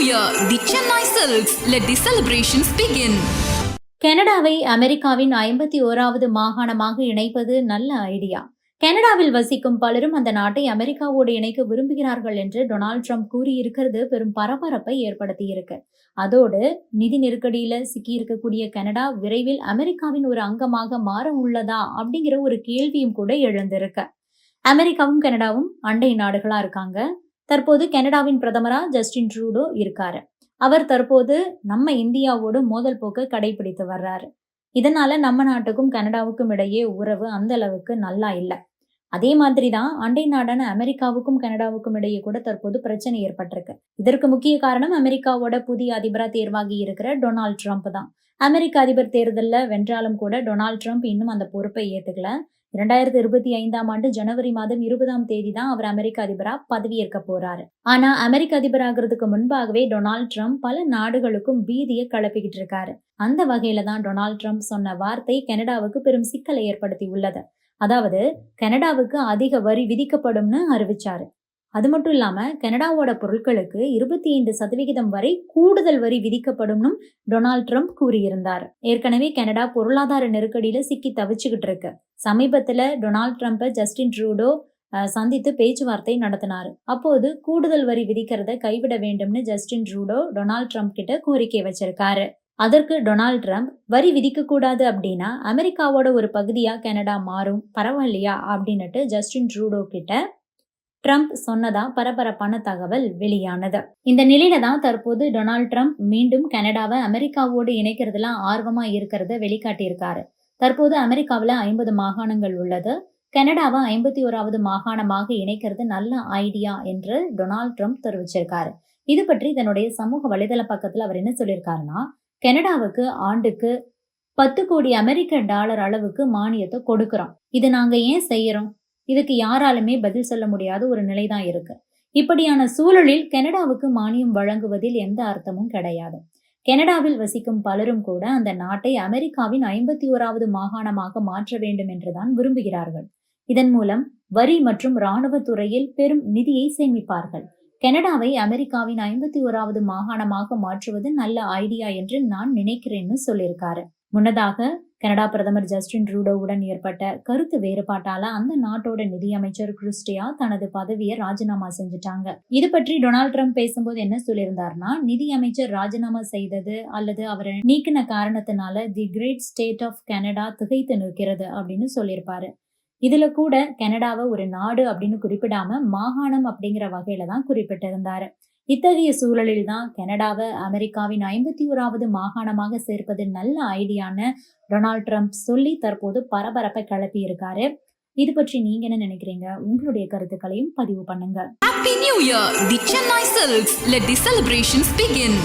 Year, the Chennai Silks. Let the celebrations begin. கனடாவை அமெரிக்காவின் 51வது மாகாணமாக இணைப்பது நல்ல ஐடியா. கனடாவில் வசிக்கும் பலரும் அந்த நாட்டை அமெரிக்காவோடு இணைக்க விரும்புகிறார்கள் என்று டொனால்ட் ட்ரம்ப் கூறியிருக்கிறது பெரும் பரபரப்பை ஏற்படுத்தியிருக்கு. அதோடு நிதி நெருக்கடியில சிக்கியிருக்கக்கூடிய கனடா விரைவில் அமெரிக்காவின் ஒரு அங்கமாக மாற உள்ளதா அப்படிங்கிற ஒரு கேள்வியும் கூட எழுந்திருக்கு. அமெரிக்காவும் கனடாவும் அண்டை நாடுகளா இருக்காங்க. தற்போது கனடாவின் பிரதமரா ஜஸ்டின் ட்ரூடோ இருக்காரு. அவர் தற்போது நம்ம இந்தியாவோடு மோதல் போக்க கடைபிடித்து வர்றாரு. இதனால நம்ம நாட்டுக்கும் கனடாவுக்கும் இடையே உறவு அந்த அளவுக்கு நல்லா இல்லை. அதே மாதிரிதான் அண்டை நாடான அமெரிக்காவுக்கும் கனடாவுக்கும் இடையே கூட தற்போது பிரச்சனை ஏற்பட்டிருக்கு. இதற்கு முக்கிய காரணம் அமெரிக்காவோட புதிய அதிபரா தேர்வாகி இருக்கிற டொனால்ட் ட்ரம்ப் தான். அமெரிக்க அதிபர் தேர்தலில் வென்றாலும் கூட டொனால்ட் ட்ரம்ப் இன்னும் அந்த பொறுப்பை ஏத்துக்கல. 2025 ஜனவரி மாதம் 20 தான் அவர் அமெரிக்க அதிபரா பதவியேற்க போறாரு. ஆனா அமெரிக்க அதிபராகிறதுக்கு முன்பாகவே டொனால்ட் ட்ரம்ப் பல நாடுகளுக்கும் பீதியை கிளப்பிக்கிட்டு இருக்காரு. அந்த வகையில தான் டொனால்ட் ட்ரம்ப் சொன்ன வார்த்தை கனடாவுக்கு பெரும் சிக்கலை ஏற்படுத்தி உள்ளது. அதாவது கனடாவுக்கு அதிக வரி விதிக்கப்படும்னு அறிவிச்சாரு. அது மட்டும் இல்லாம கனடாவோட பொருட்களுக்கு 25% வரை கூடுதல் வரி விதிக்கப்படும் டொனால்ட் ட்ரம்ப் கூறியிருந்தார். ஏற்கனவே கனடா பொருளாதார நெருக்கடியில சிக்கி தவிச்சுக்கிட்டு இருக்கு. சமீபத்துல டொனால்ட் ட்ரம்ப்பை ஜஸ்டின் ட்ரூடோ சந்தித்து பேச்சுவார்த்தை நடத்தினாரு. அப்போது கூடுதல் வரி விதிக்கிறத கைவிட வேண்டும்னு ஜஸ்டின் ட்ரூடோ டொனால்ட் ட்ரம்ப் கிட்ட கோரிக்கை வச்சிருக்காரு. அதற்கு டொனால்ட் ட்ரம்ப் வரி விதிக்க கூடாது அப்படின்னா அமெரிக்காவோட ஒரு பகுதியா கனடா மாறும், பரவாயில்லையா அப்படின்னுட்டு ஜஸ்டின் ட்ரூடோ கிட்ட ட்ரம்ப் சொன்னதா பரபரப்பான தகவல் வெளியானது. இந்த நிலையில தான் தற்போது டொனால்ட் ட்ரம்ப் மீண்டும் கனடாவை அமெரிக்காவோடு இணைக்கிறதுலாம் ஆர்வமா இருக்கிறத வெளிக்காட்டியிருக்காரு. தற்போது அமெரிக்காவில் 50 மாகாணங்கள் உள்ளது. கனடாவை 51வது மாகாணமாக இணைக்கிறது நல்ல ஐடியா என்று டொனால்ட் ட்ரம்ப் தெரிவிச்சிருக்காரு. இது பற்றி தன்னுடைய சமூக வலைதள பக்கத்துல அவர் என்ன சொல்லியிருக்காருன்னா, கனடாவுக்கு ஆண்டுக்கு 10 கோடி அமெரிக்க டாலர் அளவுக்கு மானியத்தை கொடுக்கிறோம். இது நாங்க ஏன் செய்யறோம்? இதுக்கு யாராலுமே பதில் சொல்ல முடியாத ஒரு நிலைதான் இருக்கு. இப்படியான சூழலில் கனடாவுக்கு மானியம் வழங்குவதில் எந்த அர்த்தமும் கிடையாது. கனடாவில் வசிக்கும் பலரும் கூட அந்த நாட்டை அமெரிக்காவின் 51வது மாகாணமாக மாற்ற வேண்டும் என்றுதான் விரும்புகிறார்கள். இதன் மூலம் வரி மற்றும் இராணுவ துறையில் பெரும் நிதியை சேமிப்பார்கள். கனடாவை அமெரிக்காவின் 51வது மாகாணமாக மாற்றுவது நல்ல ஐடியா என்று நான் நினைக்கிறேன்னு சொல்லியிருக்காரு. முன்னதாக கனடா பிரதமர் ஜஸ்டின் ட்ரூடோவுடன் ஏற்பட்ட கருத்து வேறுபாட்டால அந்த நாட்டோட நிதியமைச்சர் கிறிஸ்டியா தனது பதவியை ராஜினாமா செஞ்சுட்டாங்க. இது பற்றி டொனால்ட் ட்ரம்ப் பேசும்போது என்ன சொல்லியிருந்தாருன்னா, நிதி அமைச்சர் ராஜினாமா செய்தது அல்லது அவரை நீக்கின காரணத்தினால தி கிரேட் ஸ்டேட் ஆஃப் கனடா திகைத்து நிற்கிறது அப்படின்னு சொல்லியிருப்பாரு. இதுல கூட கனடாவை ஒரு நாடு அப்படின்னு குறிப்பிடாம மாகாணம் அப்படிங்கிற வகையில தான் குறிப்பிட்டிருந்தாரு. இத்தகைய சூழலில் தான் கனடாவை அமெரிக்காவின் 51வது மாகாணமாக சேர்ப்பது நல்ல ஐடியான்னு டொனால்ட் ட்ரம்ப் சொல்லி தற்போது பரபரப்பை கிளப்பி இருக்காரு. இது பற்றி நீங்க என்ன நினைக்கிறீங்க? உங்களுடைய கருத்துக்களையும் பதிவு பண்ணுங்க. Happy New Year, the Chennai Silks. Let the celebrations begin.